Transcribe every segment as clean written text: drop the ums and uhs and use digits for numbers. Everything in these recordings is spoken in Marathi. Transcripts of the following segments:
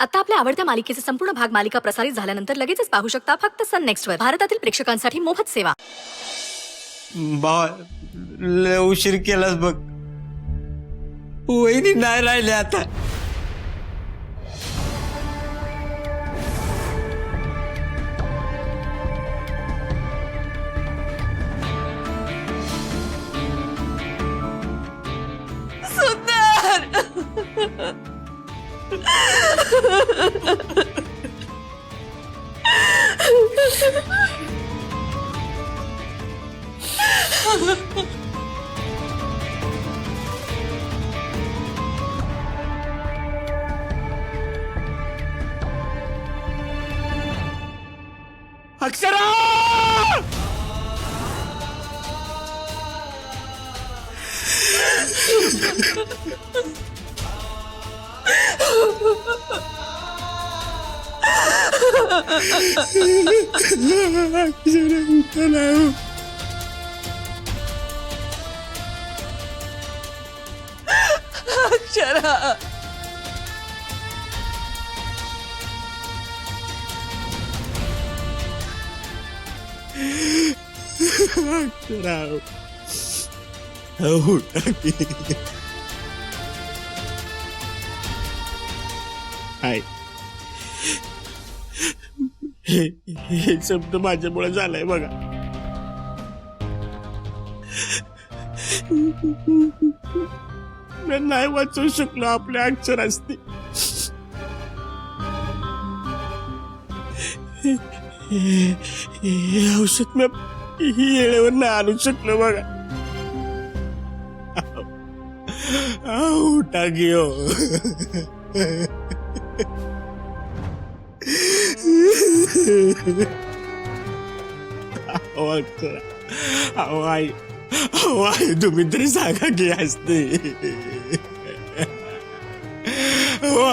आता आपल्या आवडत्या मालिकेचे संपूर्ण भाग मालिका प्रसारित झाल्यानंतर लगेचच पाहू शकता फक्त सन नेक्स्टवर. भारतातील प्रेक्षकांसाठी मोफत सेवा. लय उशीर केलास बघ. वहिनी नाही राहिले आता. अक्षरा! अक्षरा हाय, हे शब्द माझ्यामुळे झालाय बघा. मी नाही वाचवू शकलो आपल्या अक्षर असते. हे औषध मी येळेवर नाही आणू शकलो बघा. उठा घेऊ. आई तुम्ही तरी सांगा की असते.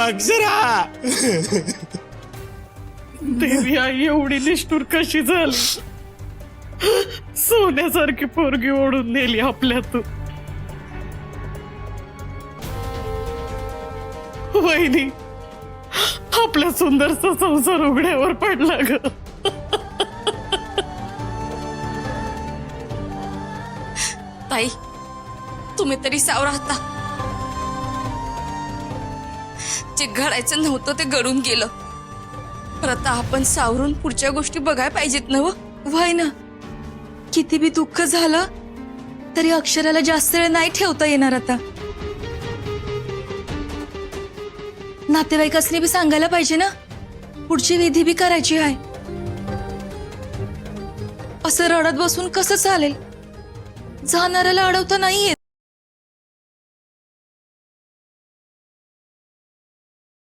अक्षरा! देवी आई एवढी निष्ठुर कशी झाली? सोन्यासारखी पोरगी ओढून नेली आपल्यातून. वहिनी, आपला सुंदरसा संसार उघड्यावर पडला ग. ताई, तुम्ही तरी सावरा होता. जे घडायचं नव्हतं ते घडून गेलं. पण आता आपण सावरून पुढच्या गोष्टी बघायला पाहिजेत ना. व्हय ना. किती बी दुःख झालं तरी अक्षराला जास्त वेळ नाही ठेवता येणार. आता नातेवाईकांनी बी सांगायला पाहिजे ना, पुढची विधी बी करायची आहे. असं रडत बसून कसं चालेल? जाणाऱ्याला अडवता नाही येत.